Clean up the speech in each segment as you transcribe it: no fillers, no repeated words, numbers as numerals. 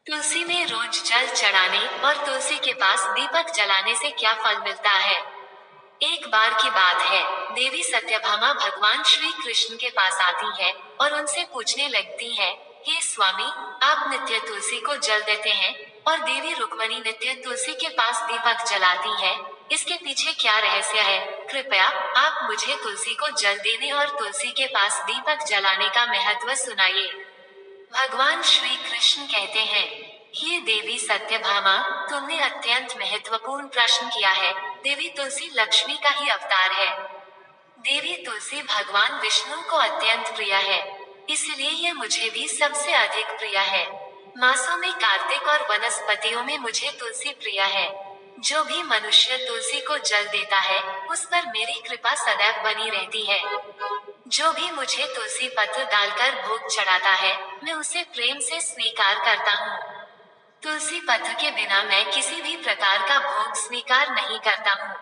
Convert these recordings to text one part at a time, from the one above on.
तुलसी में रोज जल चढ़ाने और तुलसी के पास दीपक जलाने से क्या फल मिलता है। एक बार की बात है, देवी सत्यभामा भगवान श्री कृष्ण के पास आती है और उनसे पूछने लगती है, हे स्वामी, आप नित्य तुलसी को जल देते हैं और देवी रुक्मणी नित्य तुलसी के पास दीपक जलाती है। इसके पीछे क्या रहस्य है? कृपया आप मुझे तुलसी को जल देने और तुलसी के पास दीपक जलाने का महत्व सुनाइए। भगवान श्री कृष्ण कहते हैं, हे देवी सत्यभामा, तुमने अत्यंत महत्वपूर्ण प्रश्न किया है। देवी तुलसी लक्ष्मी का ही अवतार है। देवी तुलसी भगवान विष्णु को अत्यंत प्रिय है, इसलिए यह मुझे भी सबसे अधिक प्रिय है। मासों में कार्तिक और वनस्पतियों में मुझे तुलसी प्रिय है। जो भी मनुष्य तुलसी को जल देता है, उस पर मेरी कृपा सदैव बनी रहती है। जो भी मुझे तुलसी पत्र डालकर भोग चढ़ाता है, मैं उसे प्रेम से स्वीकार करता हूँ। तुलसी पत्र के बिना मैं किसी भी प्रकार का भोग स्वीकार नहीं करता हूँ।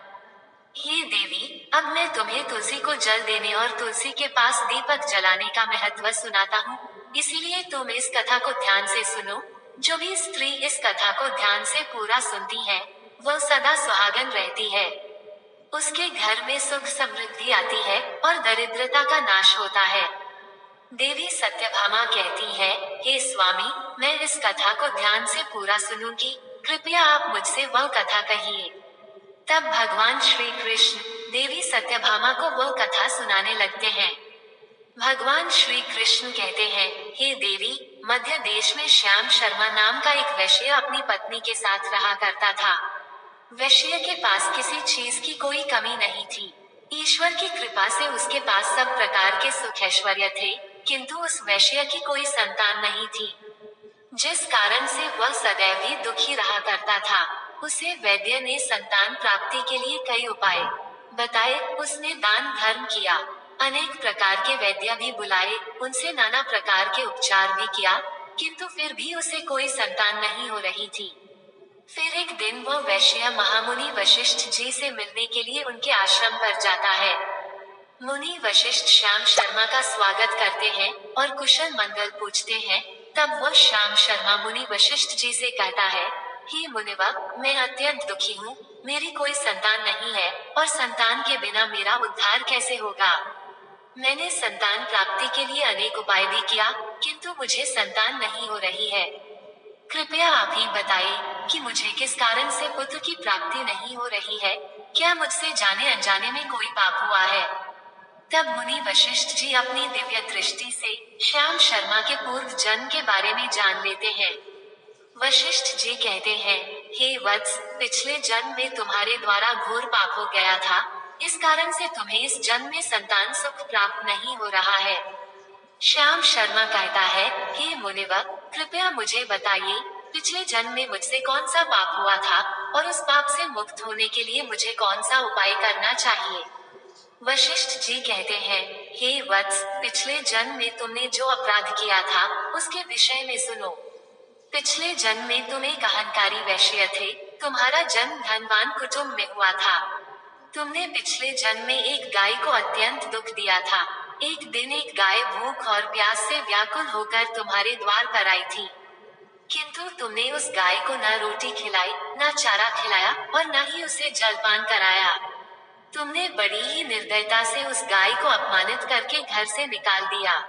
हे देवी, अब मैं तुम्हें तुलसी को जल देने और तुलसी के पास दीपक जलाने का महत्व सुनाता हूँ, इसीलिए तुम इस कथा को ध्यान से सुनो। जो भी स्त्री इस कथा को ध्यान से पूरा सुनती है, वह सदा सुहागन रहती है। उसके घर में सुख समृद्धि आती है और दरिद्रता का नाश होता है। देवी सत्यभामा कहती है, हे स्वामी, मैं इस कथा को ध्यान से पूरा सुनूंगी, कृपया आप मुझसे वह कथा कहिए। तब भगवान श्री कृष्ण देवी सत्यभामा को वह कथा सुनाने लगते हैं। भगवान श्री कृष्ण कहते हैं, हे देवी, मध्य देश में श्याम शर्मा नाम का एक वैश्य अपनी पत्नी के साथ रहा करता था। वैश्य के पास किसी चीज की कोई कमी नहीं थी। ईश्वर की कृपा से उसके पास सब प्रकार के सुख ऐश्वर्य थे, किंतु उस वैश्य की कोई संतान नहीं थी, जिस कारण से वह सदैव ही दुखी रहा करता था। उसे वैद्य ने संतान प्राप्ति के लिए कई उपाय बताए। उसने दान धर्म किया, अनेक प्रकार के वैद्य भी बुलाए, उनसे नाना प्रकार के उपचार भी किया, किंतु फिर भी उसे कोई संतान नहीं हो रही थी। फिर एक दिन वह वैश्य महामुनि वशिष्ठ जी से मिलने के लिए उनके आश्रम पर जाता है। मुनि वशिष्ठ श्याम शर्मा का स्वागत करते हैं और कुशल मंगल पूछते हैं। तब वह श्याम शर्मा मुनि वशिष्ठ जी से कहता है, हे मुनिवर, मैं अत्यंत दुखी हूँ, मेरी कोई संतान नहीं है और संतान के बिना मेरा उद्धार कैसे होगा। मैंने संतान प्राप्ति के लिए अनेक उपाय भी किया, किंतु मुझे संतान नहीं हो रही है। कृपया आप ही बताइए कि मुझे किस कारण से पुत्र की प्राप्ति नहीं हो रही है। क्या मुझसे जाने अनजाने में कोई पाप हुआ है? तब मुनि वशिष्ठ जी अपनी दिव्य दृष्टि से श्याम शर्मा के पूर्व जन्म के बारे में जान लेते हैं। वशिष्ठ जी कहते हैं, हे वत्स, पिछले जन्म में तुम्हारे द्वारा घोर पाप हो गया था, इस कारण से तुम्हें इस जन्म में संतान सुख प्राप्त नहीं हो रहा है। श्याम शर्मा कहता है, हे मुनिवर, कृपया मुझे बताइए, पिछले जन्म में मुझसे कौन सा पाप हुआ था और उस पाप से मुक्त होने के लिए मुझे कौन सा उपाय करना चाहिए। वशिष्ठ जी कहते हैं, हे वत्स, पिछले जन्म में तुमने जो अपराध किया था, उसके विषय में सुनो। पिछले जन्म में तुम एक अहंकारी वैश्य थे। तुम्हारा जन्म धनवान कुटुंब में हुआ था। तुमने पिछले जन्म में एक गाय को अत्यंत दुख दिया था। एक दिन एक गाय भूख और प्यास से व्याकुल होकर तुम्हारे द्वार पर आई थी, किंतु तुमने उस गाय को न रोटी खिलाई, न चारा खिलाया और न ही उसे जलपान कराया। तुमने बड़ी ही निर्दयता से उस गाय को अपमानित करके घर से निकाल दिया।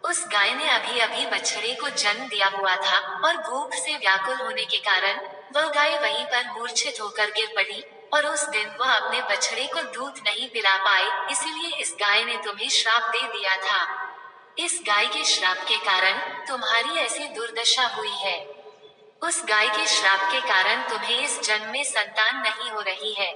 उस गाय ने अभी अभी बछड़े को जन्म दिया हुआ था और भूख से व्याकुल होने के कारण वह गाय वहीं पर मूर्छित होकर गिर पड़ी और उस दिन वह अपने बछड़े को दूध नहीं पिला पाई, इसीलिए इस गाय ने तुम्हें श्राप दे दिया था। इस गाय के श्राप के कारण तुम्हारी ऐसी दुर्दशा हुई है। उस गाय के श्राप के कारण तुम्हें इस जन्म में संतान नहीं हो रही है।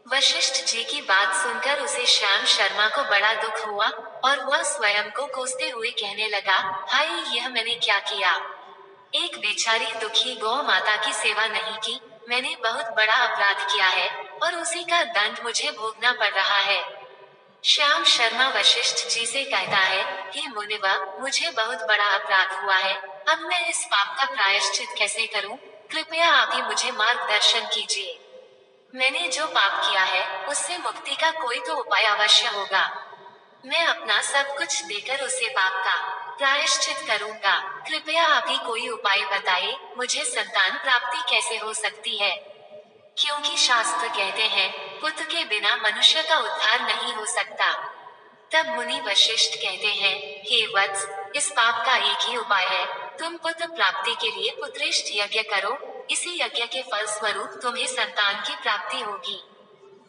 वशिष्ठ जी की बात सुनकर उसे श्याम शर्मा को बड़ा दुख हुआ और वह स्वयं को कोसते हुए कहने लगा, हाय, यह मैंने क्या किया। एक बेचारी दुखी गौ माता की सेवा नहीं की। मैंने बहुत बड़ा अपराध किया है और उसी का दंड मुझे भोगना पड़ रहा है। श्याम शर्मा वशिष्ठ जी से कहता है, हे मुनिवर, मुझे बहुत बड़ा अपराध हुआ है। अब मैं इस पाप का प्रायश्चित कैसे करूं? कृपया आप ही मुझे मार्गदर्शन कीजिए। मैंने जो पाप किया है, उससे मुक्ति का कोई तो उपाय अवश्य होगा। मैं अपना सब कुछ देकर उसे पाप का प्रायश्चित करूंगा। कृपया आप ही कोई उपाय बताइए, मुझे संतान प्राप्ति कैसे हो सकती है? क्योंकि शास्त्र कहते हैं, पुत्र के बिना मनुष्य का उद्धार नहीं हो सकता। तब मुनि वशिष्ठ कहते हैं, हे वत्स, इस पाप का एक ही उपाय है, तुम पुत्र प्राप्ति के लिए पुत्रेष्ठ यज्ञ करो। इसी यज्ञ के फल स्वरूप तुम्हें संतान की प्राप्ति होगी।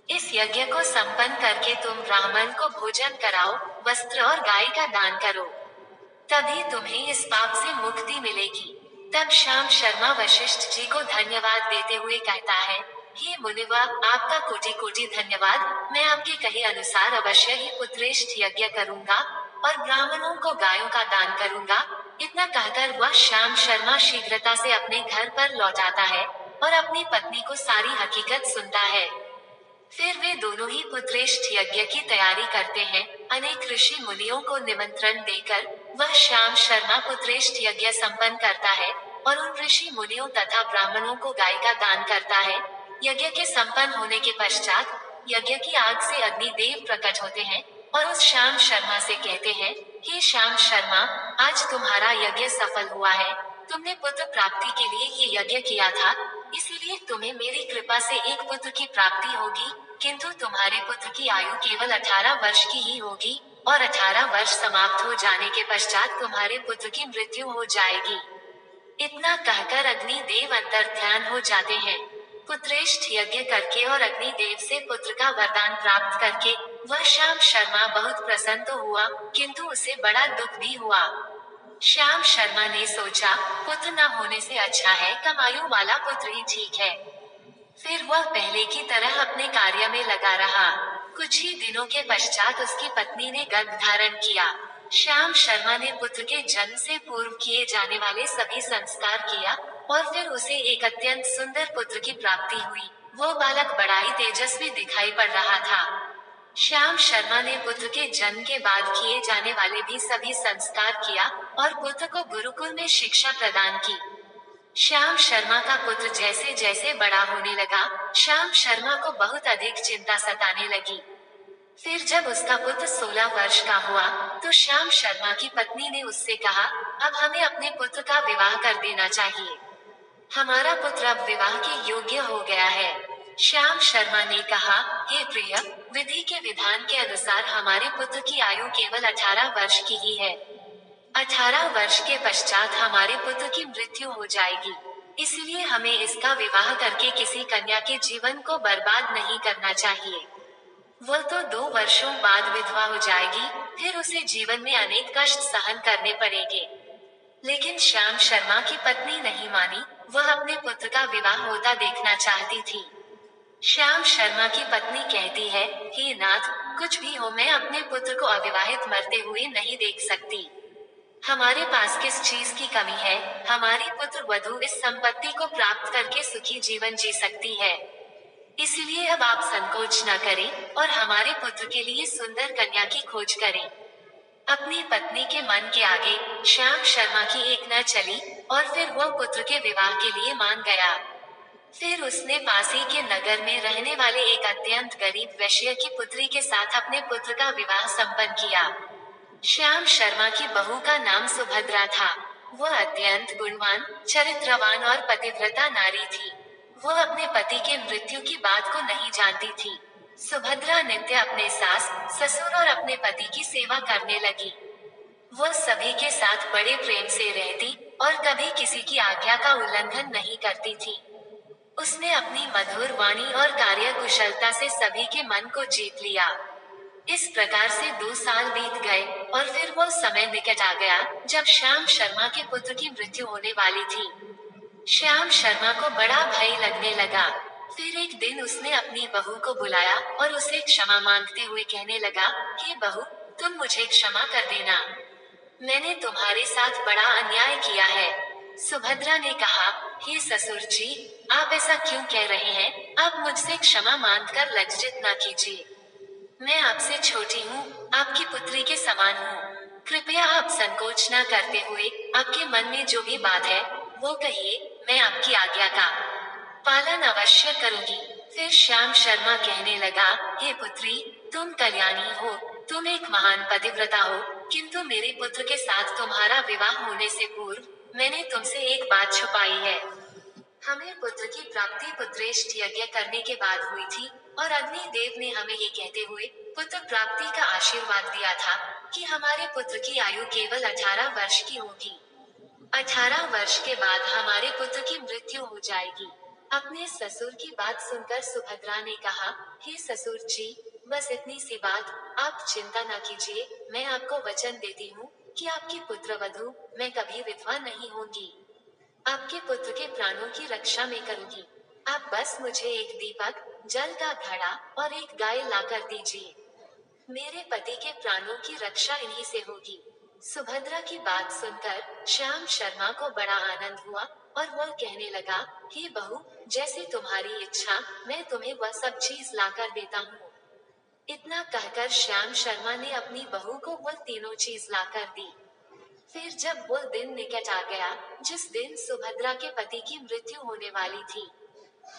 इस यज्ञ को संपन्न करके तुम ब्राह्मण को भोजन कराओ, वस्त्र और गाय का दान करो, तभी तुम्हें इस पाप से मुक्ति मिलेगी। तब श्याम शर्मा वशिष्ठ जी को धन्यवाद देते हुए कहता है, हे मुनिवर, आपका कोटि कोटि धन्यवाद। मैं आपके कहे अनुसार अवश्य ही पुत्रेष्ठ यज्ञ करूंगा और ब्राह्मणों को गायों का दान करूंगा। इतना कहकर वह श्याम शर्मा शीघ्रता से अपने घर पर लौट आता है और अपनी पत्नी को सारी हकीकत सुनता है। फिर वे दोनों ही पुत्रेष्ठ यज्ञ की तैयारी करते हैं। अनेक ऋषि मुनियों को निमंत्रण देकर वह श्याम शर्मा पुत्रेष्ठ यज्ञ संपन्न करता है और उन ऋषि मुनियों तथा ब्राह्मणों को गाय का दान करता है। यज्ञ के संपन्न होने के पश्चात यज्ञ की आग से अग्निदेव प्रकट होते हैं और उस श्याम शर्मा से कहते हैं, हे श्याम शर्मा, आज तुम्हारा यज्ञ सफल हुआ है। तुमने पुत्र प्राप्ति के लिए ये यज्ञ किया था, इसीलिए तुम्हें मेरी कृपा से एक पुत्र की प्राप्ति होगी। किंतु तुम्हारे पुत्र की आयु केवल 18 वर्ष की ही होगी और 18 वर्ष समाप्त हो जाने के पश्चात तुम्हारे पुत्र की मृत्यु हो जाएगी। इतना कहकर अग्निदेव अंतर्ध्यान हो जाते हैं। पुत्रेष्ठ यज्ञ करके और अग्निदेव से पुत्र का वरदान प्राप्त करके वह श्याम शर्मा बहुत प्रसन्न तो हुआ, किंतु उसे बड़ा दुख भी हुआ। श्याम शर्मा ने सोचा, पुत्र न होने से अच्छा है कम आयु वाला पुत्र ही ठीक है। फिर वह पहले की तरह अपने कार्य में लगा रहा। कुछ ही दिनों के पश्चात उसकी पत्नी ने गर्भ धारण किया। श्याम शर्मा ने पुत्र के जन्म से पूर्व किए जाने वाले सभी संस्कार किया और फिर उसे एक अत्यंत सुंदर पुत्र की प्राप्ति हुई। वो बालक बड़ा ही तेजस्वी दिखाई पड़ रहा था। श्याम शर्मा ने पुत्र के जन्म के बाद किए जाने वाले भी सभी संस्कार किया और पुत्र को गुरुकुल में शिक्षा प्रदान की। श्याम शर्मा का पुत्र जैसे जैसे बड़ा होने लगा, श्याम शर्मा को बहुत अधिक चिंता सताने लगी। फिर जब उसका पुत्र 16 वर्ष का हुआ, तो श्याम शर्मा की पत्नी ने उससे कहा, अब हमें अपने पुत्र का विवाह कर देना चाहिए। हमारा पुत्र अब विवाह के योग्य हो गया है। श्याम शर्मा ने कहा, हे प्रिय, विधि के विधान के अनुसार हमारे पुत्र की आयु केवल 18 वर्ष की ही है। 18 वर्ष के पश्चात हमारे पुत्र की मृत्यु हो जाएगी, इसलिए हमें इसका विवाह करके किसी कन्या के जीवन को बर्बाद नहीं करना चाहिए। वह तो 2 वर्षों बाद विधवा हो जाएगी, फिर उसे जीवन में अनेक कष्ट सहन करने पड़ेंगे। लेकिन श्याम शर्मा की पत्नी नहीं मानी, वह अपने पुत्र का विवाह होता देखना चाहती थी। श्याम शर्मा की पत्नी कहती है, हे नाथ, कुछ भी हो, मैं अपने पुत्र को अविवाहित मरते हुए नहीं देख सकती। हमारे पास किस चीज की कमी है? हमारी पुत्र वधू इस संपत्ति को प्राप्त करके सुखी जीवन जी सकती है। इसलिए अब आप संकोच न करें और हमारे पुत्र के लिए सुंदर कन्या की खोज करें। अपनी पत्नी के मन के आगे श्याम शर्मा की एक न चली और फिर वह पुत्र के विवाह के लिए मान गया। फिर उसने पास ही के नगर में रहने वाले एक अत्यंत गरीब वैश्य की पुत्री के साथ अपने पुत्र का विवाह संपन्न किया। श्याम शर्मा की बहू का नाम सुभद्रा था। वह अत्यंत गुणवान, चरित्रवान और पतिव्रता नारी थी। वह अपने पति के मृत्यु की बात को नहीं जानती थी। सुभद्रा नित्य अपने सास, ससुर और अपने पति की सेवा करने लगी। वह सभी के साथ बड़े प्रेम से रहती और कभी किसी की आज्ञा का उल्लंघन नहीं करती थी। उसने अपनी मधुर वाणी और कार्य कुशलता से सभी के मन को जीत लिया। इस प्रकार से 2 साल बीत गए और फिर वो समय निकट आ गया जब श्याम शर्मा के पुत्र की मृत्यु होने वाली थी। श्याम शर्मा को बड़ा भय लगने लगा। फिर एक दिन उसने अपनी बहू को बुलाया और उसे क्षमा मांगते हुए कहने लगा, हे बहू, तुम मुझे क्षमा कर देना। मैंने तुम्हारे साथ बड़ा अन्याय किया है। सुभद्रा ने कहा, हे ससुर जी, आप ऐसा क्यों कह रहे हैं? आप मुझसे क्षमा मांगकर लज्जित न कीजिए। मैं आपसे छोटी हूँ, आपकी पुत्री के समान हूँ। कृपया आप संकोच न करते हुए आपके मन में जो भी बात है वो कहिए, मैं आपकी आज्ञा का पालन अवश्य करूंगी। फिर श्याम शर्मा कहने लगा, हे पुत्री, तुम कल्याणी हो, तुम एक महान पतिव्रता हो, किंतु मेरे पुत्र के साथ तुम्हारा विवाह होने से पूर्व मैंने तुमसे एक बात छुपाई है। हमें पुत्र की प्राप्ति पुत्रेष्ठ यज्ञ करने के बाद हुई थी, और अग्नि देव ने हमें ये कहते हुए पुत्र प्राप्ति का आशीर्वाद दिया था कि हमारे पुत्र की आयु केवल 18 वर्ष की होगी। 18 वर्ष के बाद हमारे पुत्र की मृत्यु हो जाएगी। अपने ससुर की बात सुनकर सुभद्रा ने कहा, हे ससुर जी, बस इतनी सी बात, आप चिंता न कीजिए। मैं आपको वचन देती हूँ कि आपकी पुत्र वधू मैं कभी विधवा नहीं होंगी। आपके पुत्र के प्राणों की रक्षा मैं करूंगी। आप बस मुझे एक दीपक, जल का घड़ा और एक गाय लाकर दीजिए। मेरे पति के प्राणों की रक्षा इन्हीं से होगी। सुभद्रा की बात सुनकर श्याम शर्मा को बड़ा आनंद हुआ और वह कहने लगा, हे बहू, जैसे तुम्हारी इच्छा, मैं तुम्हें वह सब चीज लाकर देता हूँ। इतना कहकर श्याम शर्मा ने अपनी बहू को वह तीनों चीज लाकर दी। फिर जब वो दिन निकट आ गया जिस दिन सुभद्रा के पति की मृत्यु होने वाली थी,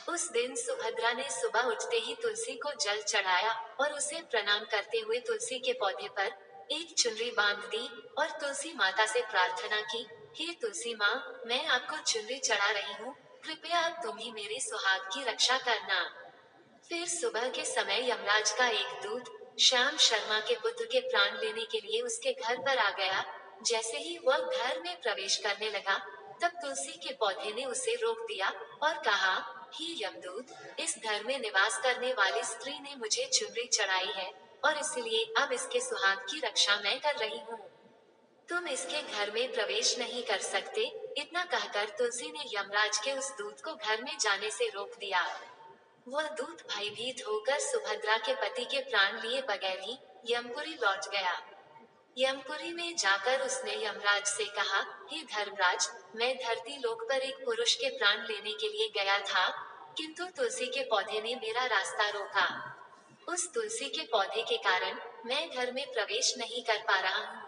उस दिन सुभद्रा ने सुबह उठते ही तुलसी को जल चढ़ाया और उसे प्रणाम करते हुए तुलसी के पौधे पर एक चुनरी बांध दी और तुलसी माता से प्रार्थना की, हे तुलसी माँ, मैं आपको चुनरी चढ़ा रही हूँ, कृपया अब तुम ही मेरे सुहाग की रक्षा करना। फिर सुबह के समय यमराज का एक दूत श्याम शर्मा के पुत्र के प्राण लेने के लिए उसके घर पर आ गया। जैसे ही वह घर में प्रवेश करने लगा, तब तुलसी के पौधे ने उसे रोक दिया और कहा, हे यमदूत, इस घर में निवास करने वाली स्त्री ने मुझे चुनरी चढ़ाई है और इसलिए अब इसके सुहाग की रक्षा मैं कर रही हूँ। तुम इसके घर में प्रवेश नहीं कर सकते। इतना कहकर तुलसी ने यमराज के उस दूत को घर में जाने से रोक दिया। वह दूत भयभीत होकर सुभद्रा के पति के प्राण लिए बगैर ही यमपुरी लौट गया। यमपुरी में जाकर उसने यमराज से कहा, हे धर्मराज, मैं धरती लोक पर एक पुरुष के प्राण लेने के लिए गया था, किंतु तुलसी के पौधे ने मेरा रास्ता रोका। उस तुलसी के पौधे के कारण मैं घर में प्रवेश नहीं कर पा रहा हूँ।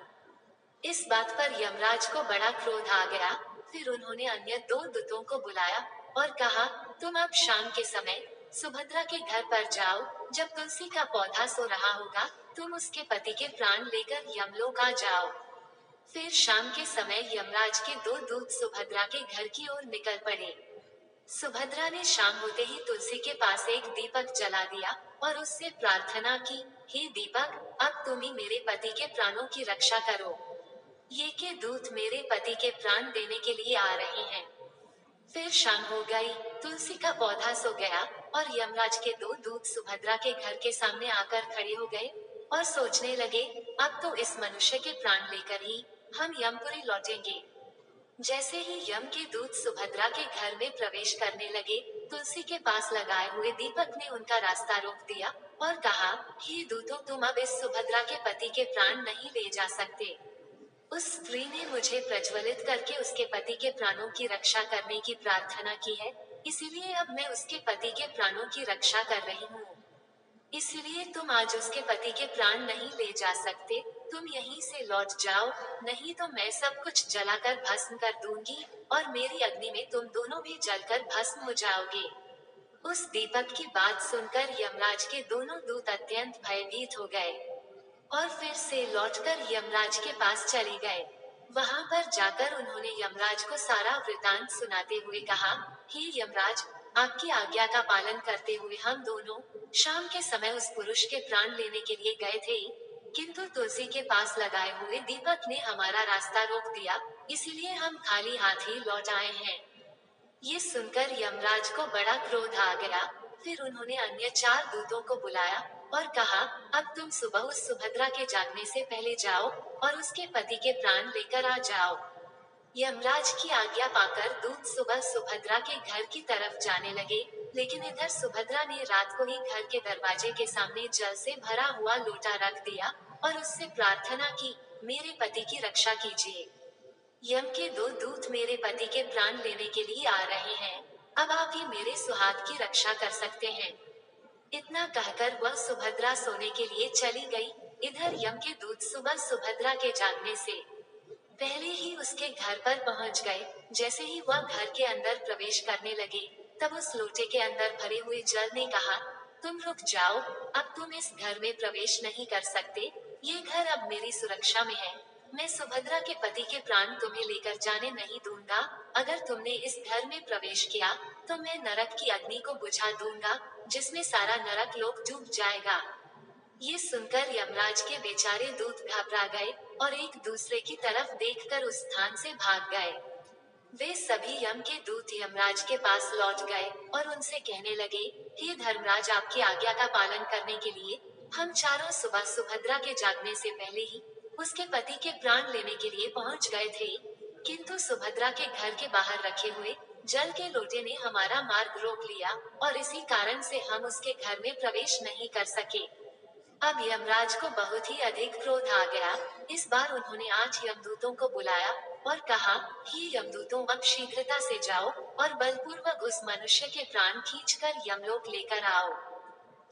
इस बात पर यमराज को बड़ा क्रोध आ गया। फिर उन्होंने अन्य दो दूतों को बुलाया और कहा, तुम अब शाम के समय सुभद्रा के घर पर जाओ। जब तुलसी का पौधा सो रहा होगा, तुम उसके पति के प्राण लेकर यमलोक आ जाओ। फिर शाम के समय यमराज के दो दूत सुभद्रा के घर की ओर निकल पड़े। सुभद्रा ने शाम होते ही तुलसी के पास एक दीपक जला दिया और उससे प्रार्थना की, हे दीपक, अब तुम ही मेरे पति के प्राणों की रक्षा करो। ये के दूत मेरे पति के प्राण देने के लिए आ रहे हैं। फिर शाम हो गई, तुलसी का पौधा सो गया और यमराज के दो दूत सुभद्रा के घर के सामने आकर खड़े हो गए और सोचने लगे, अब तो इस मनुष्य के प्राण लेकर ही हम यमपुरी लौटेंगे। जैसे ही यम के दूत सुभद्रा के घर में प्रवेश करने लगे, तुलसी के पास लगाए हुए दीपक ने उनका रास्ता रोक दिया और कहा, हे दूतों, तुम अब इस सुभद्रा के पति के प्राण नहीं ले जा सकते। उस स्त्री ने मुझे प्रज्वलित करके उसके पति के प्राणों की रक्षा करने की प्रार्थना की है, इसीलिए अब मैं उसके पति के प्राणों की रक्षा कर रही हूँ। इसलिए तुम आज उसके पति के प्राण नहीं ले जा सकते। तुम यहीं से लौट जाओ, नहीं तो मैं सब कुछ जलाकर भस्म कर दूंगी और मेरी अग्नि में तुम दोनों भी जलकर भस्म हो जाओगे। उस दीपक की बात सुनकर यमराज के दोनों दूत अत्यंत भयभीत हो गए और फिर से लौटकर यमराज के पास चले गए। वहां पर जाकर उन्होंने यमराज को सारा वृतांत सुनाते हुए कहा, हे यमराज, आपकी आज्ञा का पालन करते हुए हम दोनों शाम के समय उस पुरुष के प्राण लेने के लिए गए थे, किंतु तुलसी के पास लगाए हुए दीपक ने हमारा रास्ता रोक दिया, इसीलिए हम खाली हाथ ही लौट आए हैं। ये सुनकर यमराज को बड़ा क्रोध आ गया। फिर उन्होंने अन्य चार दूतों को बुलाया और कहा, अब तुम सुबह उस सुभद्रा के जागने से पहले जाओ और उसके पति के प्राण लेकर आ जाओ। यमराज की आज्ञा पाकर दूत सुबह सुभद्रा के घर की तरफ जाने लगे, लेकिन इधर सुभद्रा ने रात को ही घर के दरवाजे के सामने जल से भरा हुआ लोटा रख दिया और उससे प्रार्थना की, मेरे पति की रक्षा कीजिए। यम के दो दूत मेरे पति के प्राण लेने के लिए आ रहे हैं, अब आप ही मेरे सुहाग की रक्षा कर सकते हैं। इतना कहकर वह सुभद्रा सोने के लिए चली गई। इधर यम के दूत सुबह सुभद्रा के जागने से पहले ही उसके घर पर पहुंच गए। जैसे ही वह घर के अंदर प्रवेश करने लगे, तब उस लोटे के अंदर भरे हुए जल ने कहा, तुम रुक जाओ, अब तुम इस घर में प्रवेश नहीं कर सकते। ये घर अब मेरी सुरक्षा में है। मैं सुभद्रा के पति के प्राण तुम्हें लेकर जाने नहीं दूंगा। अगर तुमने इस घर में प्रवेश किया, तो मैं नरक की अग्नि को बुझा दूंगा, जिसमें सारा नरक लोक डूब जाएगा। ये सुनकर यमराज के बेचारे दूत घबरा गए और एक दूसरे की तरफ देखकर उस स्थान से भाग गए। वे सभी यम के दूत यमराज के पास लौट गए और उनसे कहने लगे, हे धर्मराज, आपकी आज्ञा का पालन करने के लिए हम चारों सुबह सुभद्रा के जागने से पहले ही उसके पति के प्राण लेने के लिए पहुंच गए थे, किंतु सुभद्रा के घर के बाहर रखे हुए जल के लोटे ने हमारा मार्ग रोक लिया और इसी कारण से हम उसके घर में प्रवेश नहीं कर सके। अब यमराज को बहुत ही अधिक क्रोध आ गया। इस बार उन्होंने 8 यमदूतों को बुलाया और कहा, हे यमदूतों, अब शीघ्रता से जाओ और बलपूर्वक उस मनुष्य के प्राण खींचकर यमलोक लेकर आओ।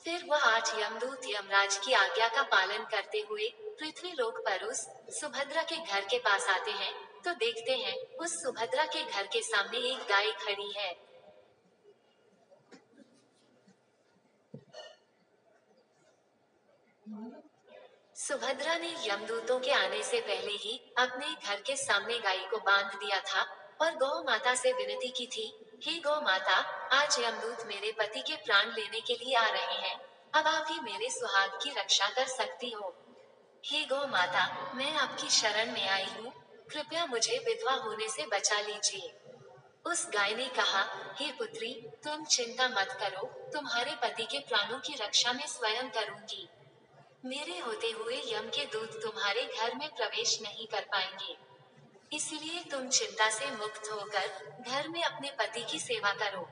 फिर वह 8 यमदूत यमराज की आज्ञा का पालन करते हुए पृथ्वी लोक पर उस सुभद्रा के घर के पास आते हैं, तो देखते हैं उस सुभद्रा के घर के सामने एक गाय खड़ी है। सुभद्रा ने यमदूतों के आने से पहले ही अपने घर के सामने गाय को बांध दिया था और गौ माता से विनती की थी, हे गौ माता, आज यमदूत मेरे पति के प्राण लेने के लिए आ रहे हैं। अब आप ही मेरे सुहाग की रक्षा कर सकती हो। हे गौ माता, मैं आपकी शरण में आई हूँ, कृपया मुझे विधवा होने से बचा लीजिए। उस गाय ने कहा, हे पुत्री, तुम चिंता मत करो, तुम्हारे पति के प्राणों की रक्षा मैं स्वयं करूंगी। मेरे होते हुए यम के दूत तुम्हारे घर में प्रवेश नहीं कर पाएंगे, इसलिए तुम चिंता से मुक्त होकर घर में अपने पति की सेवा करो।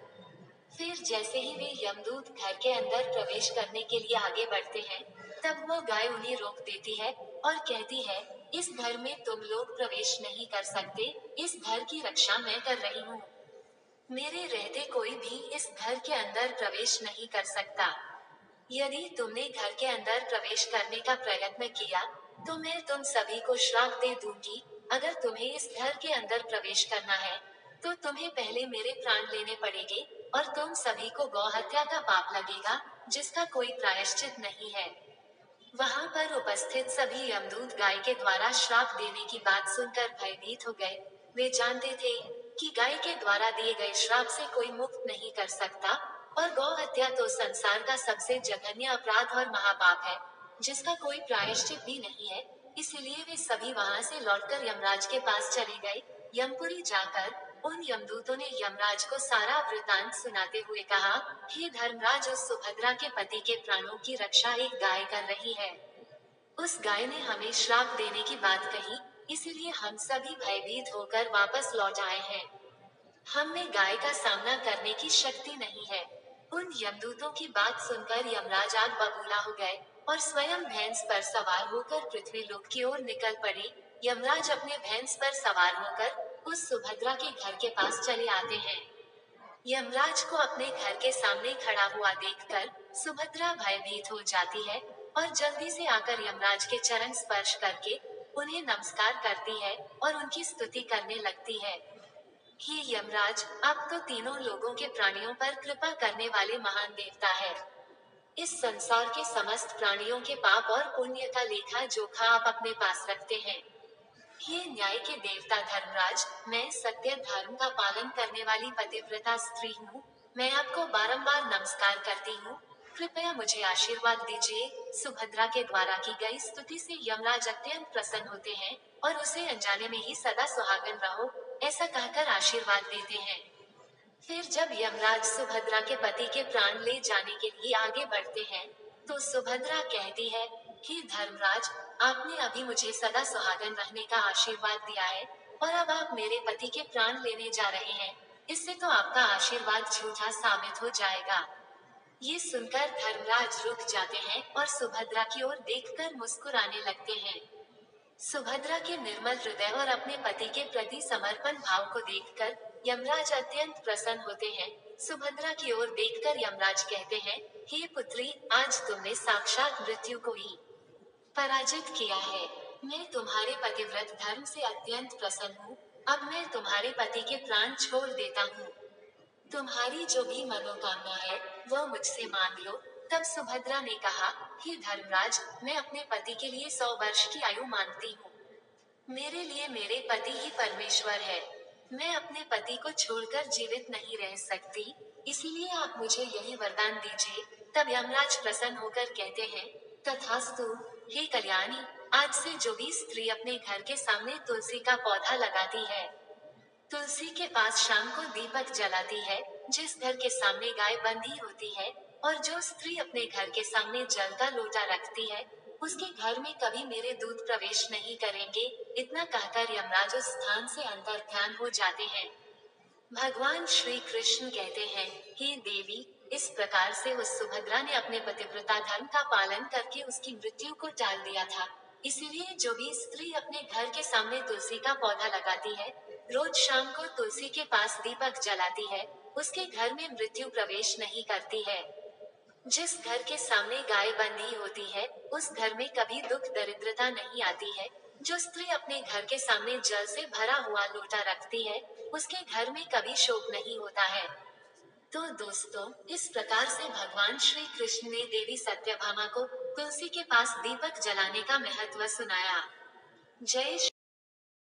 फिर जैसे ही वे यमदूत घर के अंदर प्रवेश करने के लिए आगे बढ़ते हैं, तब वो गाय उन्हें रोक देती है और कहती है, इस घर में तुम लोग प्रवेश नहीं कर सकते, इस घर की रक्षा मैं कर रही हूँ। मेरे रहते कोई भी इस घर के अंदर प्रवेश नहीं कर सकता। यदि तुमने घर के अंदर प्रवेश करने का प्रयत्न किया, तो मैं तुम सभी को श्राप दे दूंगी। अगर तुम्हें इस घर के अंदर प्रवेश करना है, तो तुम्हें पहले मेरे प्राण लेने पड़ेंगे और तुम सभी को गौ हत्या का पाप लगेगा, जिसका कोई प्रायश्चित नहीं है। वहां पर उपस्थित सभी यमदूत गाय के द्वारा श्राप देने की बात सुनकर भयभीत हो गए। वे जानते थे कि गाय के द्वारा दिए गए श्राप से कोई मुक्त नहीं कर सकता और गौ हत्या तो संसार का सबसे जघन्य अपराध और महापाप है, जिसका कोई प्रायश्चित भी नहीं है। इसलिए वे सभी वहां से लौटकर यमराज के पास चले गए। यमपुरी जाकर उन यमदूतों ने यमराज को सारा वृतांत सुनाते हुए कहा, हे धर्मराज, उस सुभद्रा के पति के प्राणों की रक्षा एक गाय कर रही है। उस गाय ने हमें श्राप देने की बात कही, इसलिए हम सभी भयभीत होकर वापस लौट आए हैं। हम में गाय का सामना करने की शक्ति नहीं है। उन यमदूतों की बात सुनकर यमराज आग बबूला हो गए और स्वयं भैंस पर सवार होकर पृथ्वी लोक की ओर निकल पड़े। यमराज अपने भैंस पर सवार होकर उस सुभद्रा के घर के पास चले आते हैं। यमराज को अपने घर के सामने खड़ा हुआ देखकर सुभद्रा भयभीत हो जाती है और जल्दी से आकर यमराज के चरण स्पर्श करके उन्हें नमस्कार करती है और उनकी स्तुति करने लगती है। हे यमराज, आप तो तीनों लोगों के प्राणियों पर कृपा करने वाले महान देवता है। इस संसार के समस्त प्राणियों के पाप और पुण्य का लेखा जोखा आप अपने पास रखते हैं। हे न्याय के देवता धर्मराज, मैं सत्य धर्म का पालन करने वाली पतिव्रता स्त्री हूँ। मैं आपको बारंबार नमस्कार करती हूँ, कृपया मुझे आशीर्वाद दीजिए। सुभद्रा के द्वारा की गई स्तुति से यमराज अत्यंत प्रसन्न होते हैं और उसे अनजाने में ही सदा सुहागन रहो, ऐसा कहकर आशीर्वाद देते हैं। फिर जब यमराज सुभद्रा के पति के प्राण ले जाने के लिए आगे बढ़ते हैं, तो सुभद्रा कहती है, हे धर्मराज, आपने अभी मुझे सदा सुहागन रहने का आशीर्वाद दिया है और अब आप मेरे पति के प्राण लेने जा रहे हैं। इससे तो आपका आशीर्वाद झूठा साबित हो जाएगा। ये सुनकर धर्मराज रुक जाते हैं और सुभद्रा की ओर देखकर मुस्कुराने लगते हैं। सुभद्रा के निर्मल हृदय और अपने पति के प्रति समर्पण भाव को देखकर यमराज अत्यंत प्रसन्न होते हैं। सुभद्रा की ओर देखकर यमराज कहते हैं, हे पुत्री, आज तुमने साक्षात मृत्यु को ही पराजित किया है। मैं तुम्हारे पतिव्रत धर्म से अत्यंत प्रसन्न हूँ। अब मैं तुम्हारे पति के प्राण छोड़ देता हूँ। तुम्हारी जो भी मनोकामना है, वह मुझसे मांग लो, तब सुभद्रा ने कहा, हे धर्मराज, मैं अपने पति के लिए 100 वर्ष की आयु मांगती हूँ। मेरे लिए मेरे पति ही परमेश्वर है। मैं अपने पति को छोड़कर जीवित नहीं रह सकती, इसीलिए आप मुझे यही वरदान दीजिए। तब यमराज प्रसन्न होकर कहते हैं, तथास्तु, हे कल्याणी, आज से जो भी स्त्री अपने घर के सामने तुलसी का पौधा लगाती है, तुलसी के पास शाम को दीपक जलाती है, जिस घर के सामने गाय बंधी होती है, और जो स्त्री अपने घर के सामने जल का लोटा रखती है, उसके घर में कभी मेरे दूत प्रवेश नहीं करेंगे। इतना कहकर यमराज उस स्थान से अंतर ध्यान हो जाते हैं। भगवान श्री कृष्ण कहते हैं, हे देवी, इस प्रकार से उस सुभद्रा ने अपने पतिव्रता धर्म का पालन करके उसकी मृत्यु को टाल दिया था। इसलिए जो भी स्त्री अपने घर के सामने तुलसी का पौधा लगाती है, रोज शाम को तुलसी के पास दीपक जलाती है, उसके घर में मृत्यु प्रवेश नहीं करती है। जिस घर के सामने गाय बंधी होती है, उस घर में कभी दुख दरिद्रता नहीं आती है। जो स्त्री अपने घर के सामने जल से भरा हुआ लोटा रखती है, उसके घर में कभी शोक नहीं होता है। तो दोस्तों, इस प्रकार से भगवान श्री कृष्ण ने देवी सत्यभामा को तुलसी के पास दीपक जलाने का महत्व सुनाया। जय